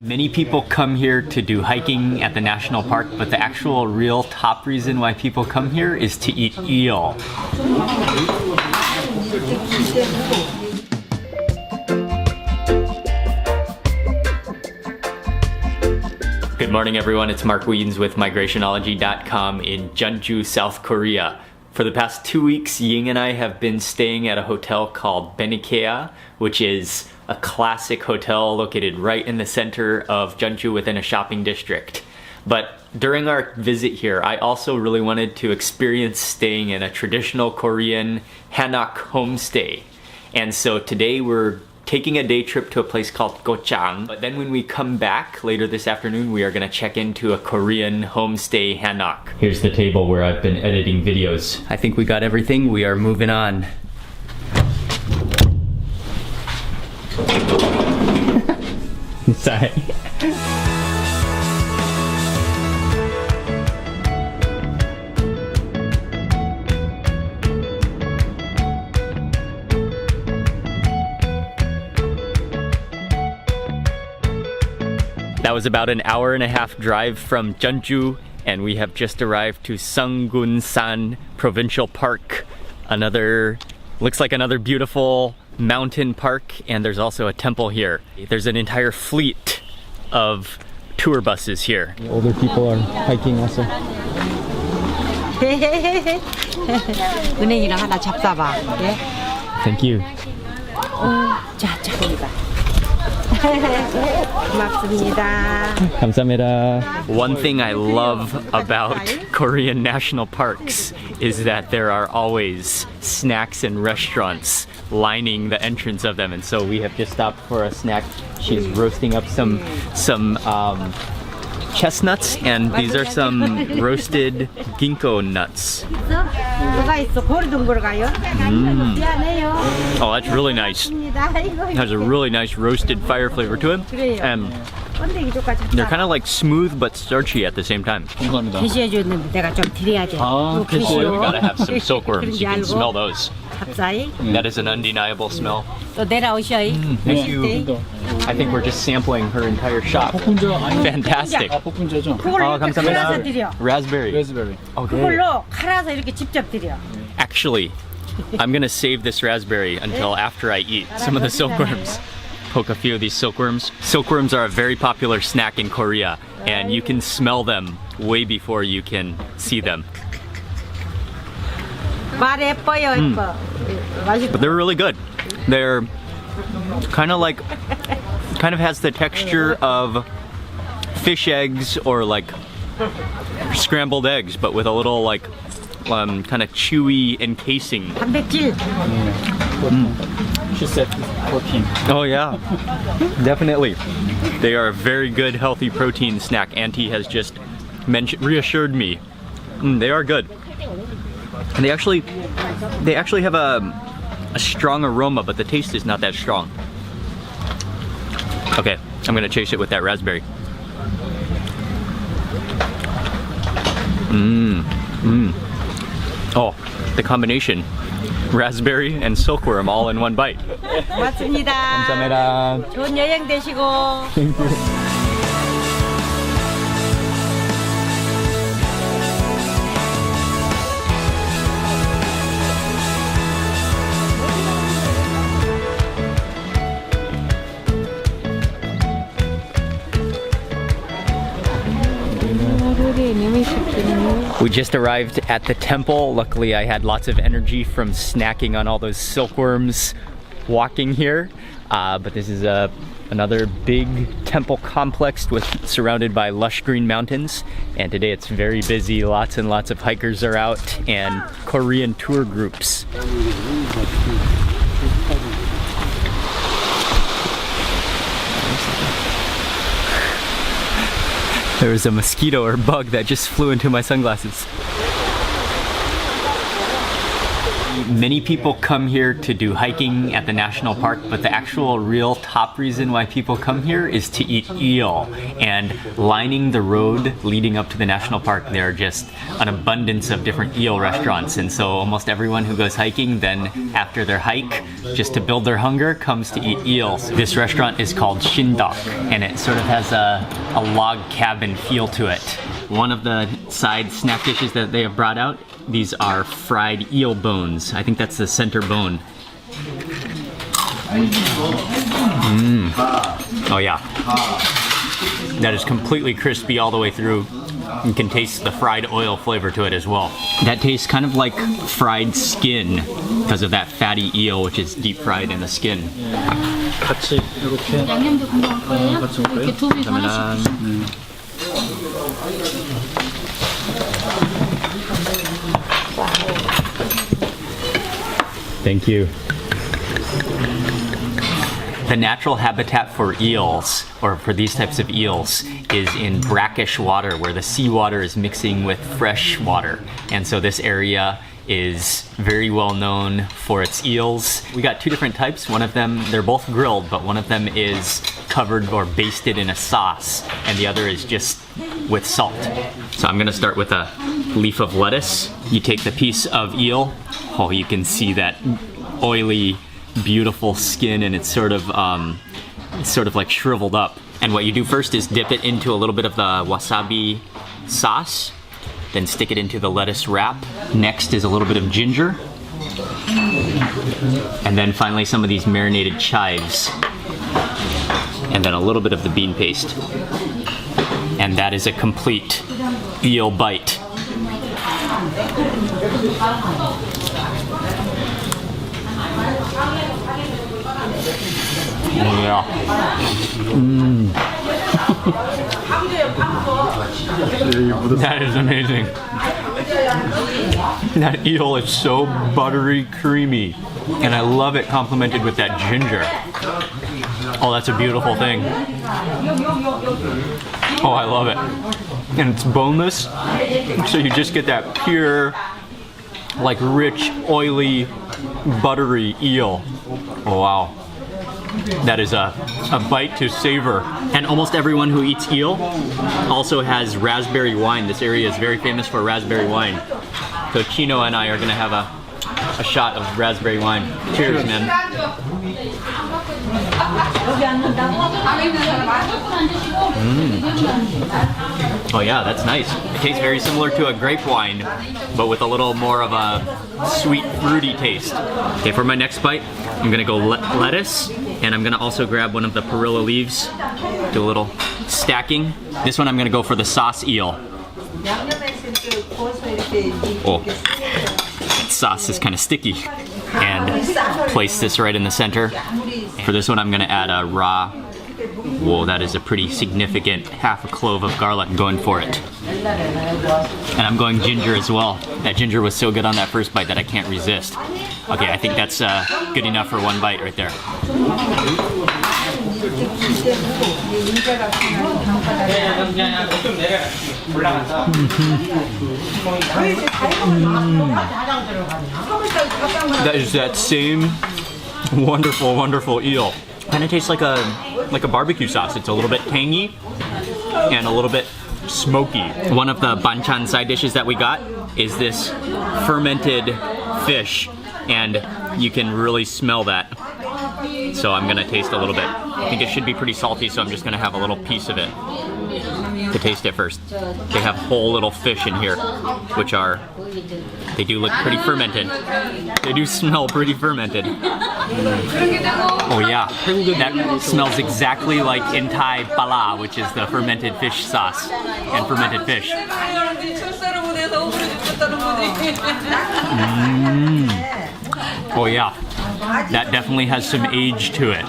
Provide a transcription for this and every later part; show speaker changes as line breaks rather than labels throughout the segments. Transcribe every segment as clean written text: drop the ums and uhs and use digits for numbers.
Many people come here to do hiking at the national park, but the actual real top reason why people come here is to eat eel. Good morning everyone, it's Mark Weens with Migrationology.com in Jeonju, South Korea. For the past 2 weeks, Ying and I have been staying at a hotel called Benikea, which is a classic hotel located right in the center of Jeonju within a shopping district. But during our visit here, I also really wanted to experience staying in a traditional Korean hanok homestay. And so today we're taking a day trip to a place called Koch'ang. But then when we come back later this afternoon, we are gonna check into a Korean homestay hanok. Here's the table where I've been editing videos. I think we got everything. We are moving on. Sorry. That was about an hour-and-a-half drive from Jeonju, and we have just arrived to Seunggunsan Provincial Park. Looks like another beautiful mountain park, and there's also a temple here. There's an entire fleet of tour buses here. Older people are hiking also.
은행이랑 하나 잡숴봐. 예?
Thank you.
자, 고맙습니다.
감사합니다. One thing I love about Korean national parks is that there are always snacks and restaurants lining the entrance of them, and so we have just stopped for a snack. She's roasting up some chestnuts, and these are some roasted ginkgo nuts. Oh, that's really nice. It has a really nice roasted fire flavor to it, and they're kind of like smooth but starchy at the same time.
내가 좀 드려야지.
We gotta have some silkworms. You can smell those. That is an undeniable smell.
또 내려오셔.
Thank you. I think we're just sampling her entire shop. Fantastic.
그걸로 이렇게 갈아서 드려.
Raspberry. Okay.
그걸로 갈아서 이렇게 직접 드려.
Actually, I'm gonna save this raspberry until after I eat some of the silkworms. Poke a few of these silkworms. Silkworms are a very popular snack in Korea, and you can smell them way before you can see them. But they're really good. They're kind of has the texture of fish eggs or like scrambled eggs, but with a little like kind of chewy encasing. She said protein. Oh yeah, definitely. They are a very good healthy protein snack. Auntie has just reassured me. They are good. And they actually have a strong aroma, but the taste is not that strong. Okay, I'm gonna chase it with that raspberry. Oh, the combination. Raspberry and silkworm all in one bite.
고맙습니다.
감사합니다.
좋은 여행 되시고.
Thank you. We just arrived at the temple. Luckily, I had lots of energy from snacking on all those silkworms walking here. But this is another big temple complex surrounded by lush green mountains. And today it's very busy. Lots and lots of hikers are out and Korean tour groups. There was a mosquito or bug that just flew into my sunglasses. Many people come here to do hiking at the national park, but the actual real top reason why people come here is to eat eel. And lining the road leading up to the national park, there are just an abundance of different eel restaurants. And so almost everyone who goes hiking, then after their hike, just to build their hunger, comes to eat eels. This restaurant is called Shindok, and it sort of has a log cabin feel to it. One of the side snack dishes that they have brought out, these are fried eel bones. I think that's the center bone. Oh yeah. That is completely crispy all the way through. You can taste the fried oil flavor to it as well. That tastes kind of like fried skin because of that fatty eel, which is deep fried in the skin.
같이 이렇게
양념도 금방 거예요?
같이 먹어요?
이렇게 두 분이서 하나씩 드시죠.
Thank you. The natural habitat for eels, or for these types of eels, is in brackish water where the seawater is mixing with fresh water. And so this area is very well known for its eels. We got two different types. One of them, they're both grilled, but one of them is covered or basted in a sauce, and the other is just with salt. So I'm gonna start with a leaf of lettuce. You take the piece of eel. Oh, you can see that oily, beautiful skin, and it's sort of like shriveled up. And what you do first is dip it into a little bit of the wasabi sauce, then stick it into the lettuce wrap. Next is a little bit of ginger, and then finally some of these marinated chives, and then a little bit of the bean paste. And that is a complete eel bite. Yeah. That is amazing. That eel is so buttery creamy, and I love it complemented with that ginger. Oh, that's a beautiful thing. Oh, I love it. And it's boneless, so you just get that pure, like rich, oily, buttery eel. Oh, wow. That is a bite to savor. And almost everyone who eats eel also has raspberry wine. This area is very famous for raspberry wine. So Chino and I are gonna have a shot of raspberry wine. Cheers, man. Oh yeah, that's nice. It tastes very similar to a grape wine, but with a little more of a sweet, fruity taste. Okay, for my next bite, I'm gonna go lettuce, and I'm gonna also grab one of the perilla leaves, do a little stacking. This one I'm gonna go for the sauce eel. Oh, that sauce is kind of sticky. And place this right in the center. For this one I'm gonna add a raw, whoa, that is a pretty significant half a clove of garlic. I'm going for it. And I'm going ginger as well. That ginger was so good on that first bite that I can't resist. Okay, I think that's good enough for one bite right there. That is that same wonderful, wonderful eel. Kind of tastes like a barbecue sauce. It's a little bit tangy and a little bit smoky. One of the banchan side dishes that we got is this fermented fish, and you can really smell that. So I'm gonna taste a little bit. I think it should be pretty salty, so I'm just gonna have a little piece of it to taste it first. They have whole little fish in here, which they do look pretty fermented. They do smell pretty fermented. Oh yeah, that smells exactly like Entai pala, which is the fermented fish sauce and fermented fish. Oh yeah, that definitely has some age to it.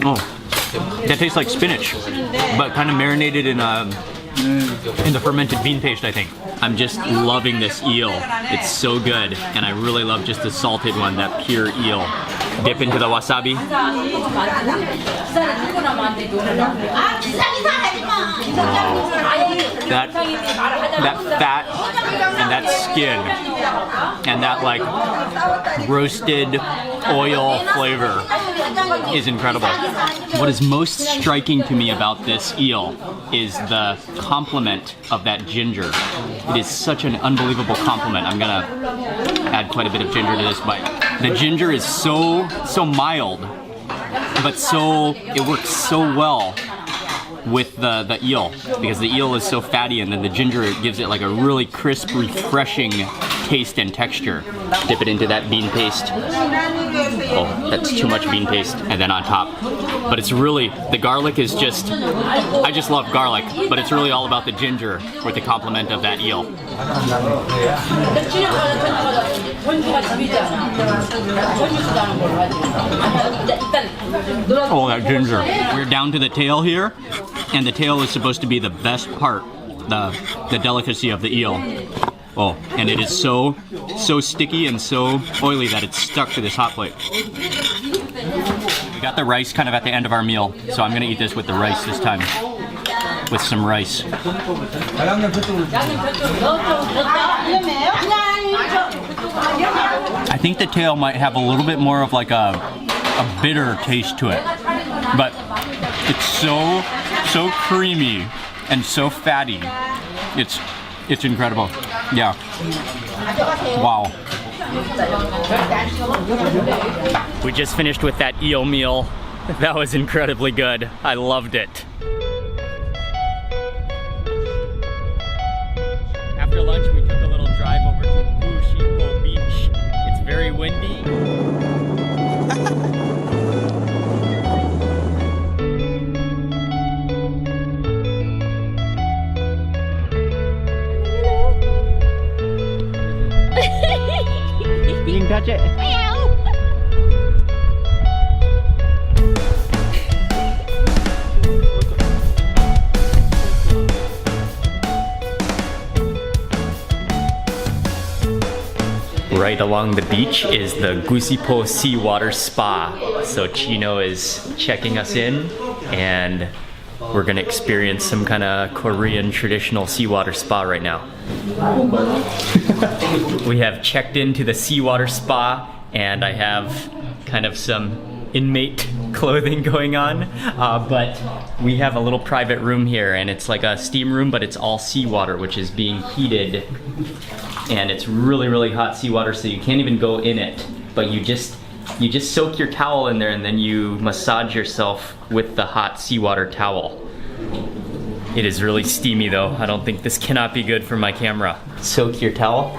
Oh, that tastes like spinach, but kind of marinated in the fermented bean paste, I think. I'm just loving this eel. It's so good, and I really love just the salted one, that pure eel. dip into the wasabi. That fat and that skin and that like roasted oil flavor is incredible. What is most striking to me about this eel is the complement of that ginger. It is such an unbelievable complement. I'm gonna add quite a bit of ginger to this bite. The ginger is so mild, but it works so well with the eel, because the eel is so fatty, and then the ginger gives it like a really crisp, refreshing taste and texture. Dip it into that bean paste. Oh, that's too much bean paste. And then on top. But it's really, the garlic is just, I just love garlic, but it's really all about the ginger with the complement of that eel. Oh, that ginger. We're down to the tail here, and the tail is supposed to be the best part, the delicacy of the eel. Oh, and it is so sticky and so oily that it's stuck to this hot plate. We got the rice kind of at the end of our meal, so I'm gonna eat this with the rice this time. With some rice. I think the tail might have a little bit more of like a bitter taste to it, but it's so creamy and so fatty. It's incredible. Yeah. Wow. We just finished with that eel meal. That was incredibly good. I loved it. After lunch, we took a little drive over to Koch'ang Beach. It's very windy. You can touch it. Right along the beach is the Gusipo Seawater Spa. So Chino is checking us in, and we're gonna experience some kind of Korean traditional seawater spa right now. We have checked into the seawater spa, and I have kind of some inmate clothing going on, but we have a little private room here, and it's like a steam room, but it's all seawater, which is being heated, and it's really hot seawater, so you can't even go in it, but you just soak your towel in there, and then you massage yourself with the hot seawater towel. It is really steamy though. I don't think this cannot be good for my camera. Soak your towel.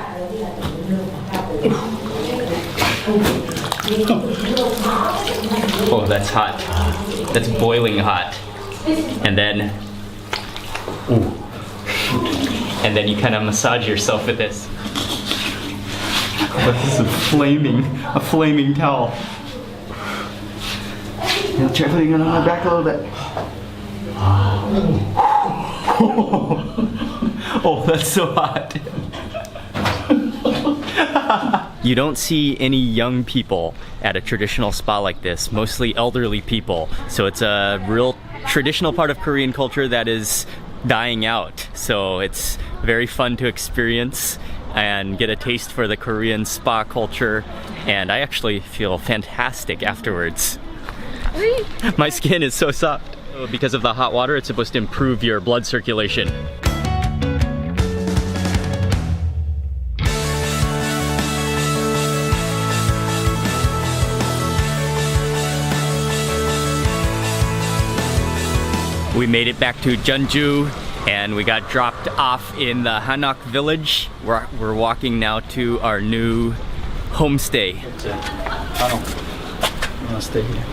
Oh, that's hot. That's boiling hot. And then, and then you kind of massage yourself with this. This is a flaming towel. I'll try putting it on my back a little bit. Oh, that's so hot. You don't see any young people at a traditional spa like this, mostly elderly people. So it's a real traditional part of Korean culture that is dying out. So it's very fun to experience and get a taste for the Korean spa culture. And I actually feel fantastic afterwards. My skin is so soft. Because of the hot water, it's supposed to improve your blood circulation. We made it back to Jeonju, and we got dropped off in the Hanok village. We're walking now to our new homestay.
I'm gonna stay here.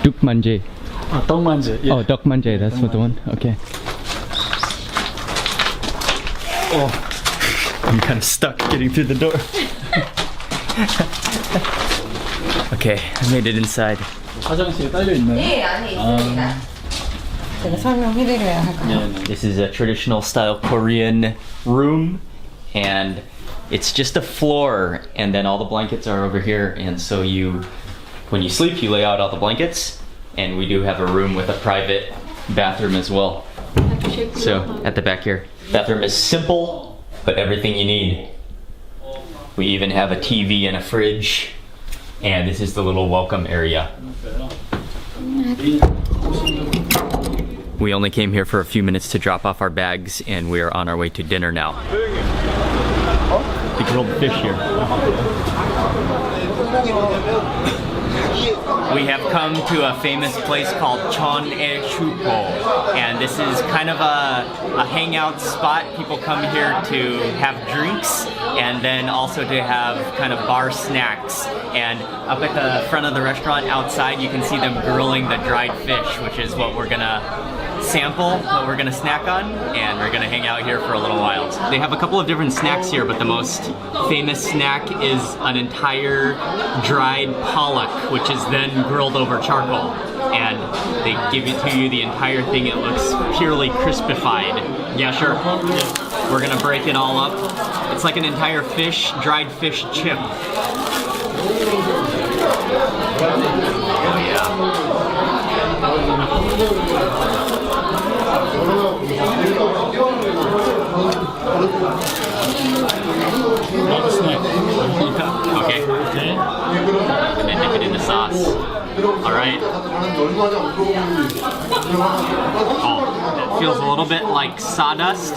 Dukmanje.
Dongmanje. Yeah.
Oh, Dokmanje, that's what the one? Okay. Oh, I'm kind of stuck getting through the door. Okay, I made it inside.
화장실에 딸려 있나요?
제가 설명해드려야 할 거예요.
This is a traditional style Korean room, and it's just a floor, and then all the blankets are over here, and so you when you sleep, you lay out all the blankets, and we do have a room with a private bathroom as well. So at the back here, bathroom is simple, but everything you need. We even have a TV and a fridge, and this is the little welcome area. We only came here for a few minutes to drop off our bags, and we are on our way to dinner now. The grilled fish here. We have come to a famous place called Koch'ang, and this is kind of a hangout spot. People come here to have drinks and then also to have kind of bar snacks. And up at the front of the restaurant outside, you can see them grilling the dried fish, which is what we're gonna sample, what we're gonna snack on, and we're gonna hang out here for a little while. They have a couple of different snacks here, but the most famous snack is an entire dried pollock, which is then grilled over charcoal. And they give it to you, the entire thing. It looks purely crispified. Yeah, sure. We're gonna break it all up. It's like an entire fish, dried fish chip. Oh yeah. Okay. And then dip it in the sauce. Alright. Oh, it feels a little bit like sawdust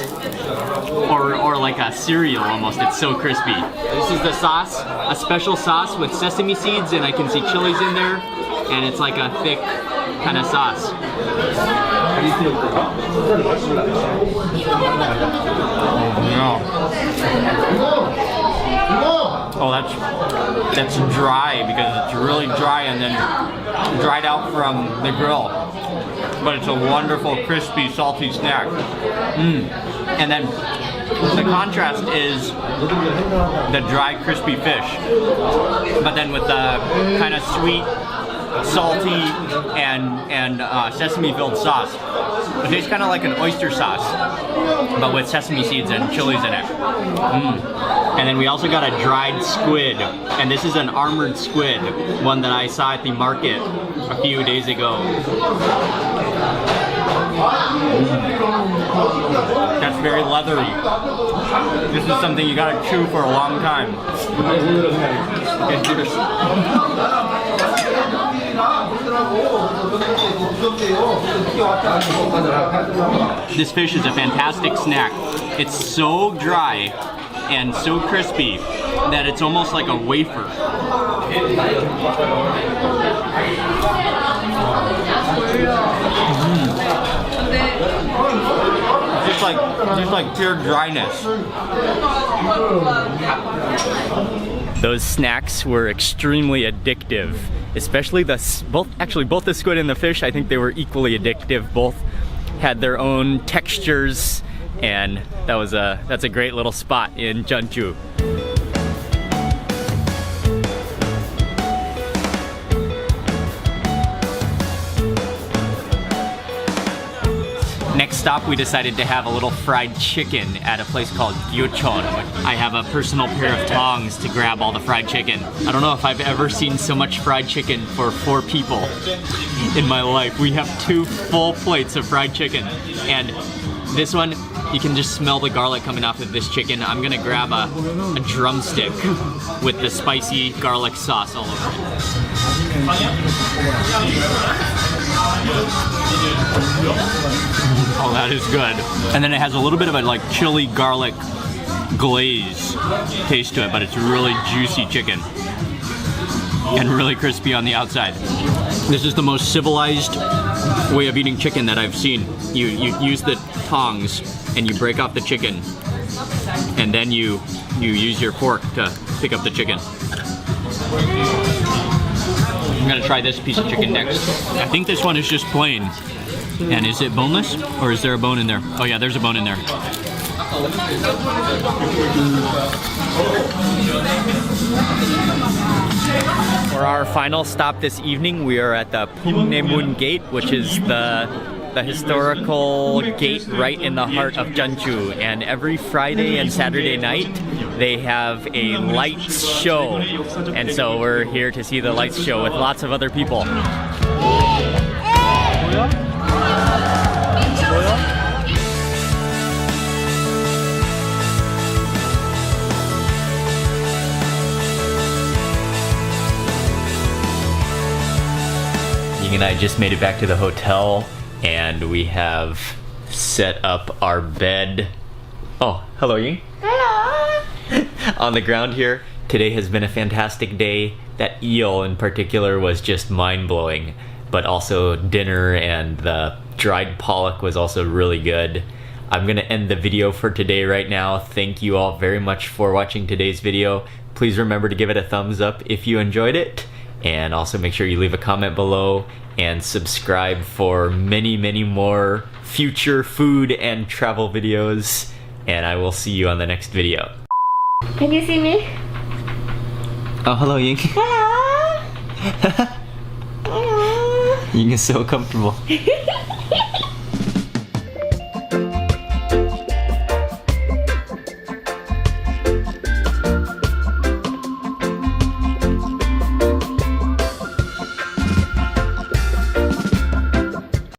or like a cereal almost. It's so crispy. This is the sauce, a special sauce with sesame seeds, and I can see chilies in there, and it's like a thick kind of sauce. Oh, that's dry because it's really dry and then dried out from the grill. But it's a wonderful, crispy, salty snack. And then the contrast is the dry, crispy fish, but then with the kind of sweet, salty, and sesame-filled sauce. It tastes kind of like an oyster sauce, but with sesame seeds and chilies in it. And then we also got a dried squid, and this is an armored squid, one that I saw at the market a few days ago. That's very leathery. This is something you gotta chew for a long time. Okay, cheers. This fish is a fantastic snack. It's so dry and so crispy that it's almost like a wafer. Just like pure dryness. Those snacks were extremely addictive, especially both the squid and the fish. I think they were equally addictive. Both had their own textures, and that's a great little spot in Jeonju. Next stop, we decided to have a little fried chicken at a place called Koch'ang. I have a personal pair of tongs to grab all the fried chicken. I don't know if I've ever seen so much fried chicken for 4 people in my life. We have 2 full plates of fried chicken, and this one, you can just smell the garlic coming off of this chicken. I'm gonna grab a drumstick with the spicy garlic sauce all over it. Oh, that is good. And then it has a little bit of a like chili garlic glaze taste to it, but it's really juicy chicken and really crispy on the outside. This is the most civilized way of eating chicken that I've seen. You use the tongs and you break off the chicken, and then you use your fork to pick up the chicken. I'm gonna try this piece of chicken next. I think this one is just plain. And is it boneless, or is there a bone in there? Oh yeah, there's a bone in there. For our final stop this evening, we are at the Pungnaemun Gate, which is the historical gate right in the heart of Jeonju. And every Friday and Saturday night, they have a lights show. And so we're here to see the lights show with lots of other people. Ying and I just made it back to the hotel, and we have set up our bed. Oh, hello Ying.
Hello.
On the ground here. Today has been a fantastic day. That eel in particular was just mind-blowing, but also dinner and the dried pollock was also really good. I'm gonna end the video for today right now. Thank you all very much for watching today's video. Please remember to give it a thumbs up if you enjoyed it, and also make sure you leave a comment below and subscribe for many, many more future food and travel videos, and I will see you on the next video.
Can you see me?
Oh, hello Ying.
Hello. Hello.
Ying is so comfortable.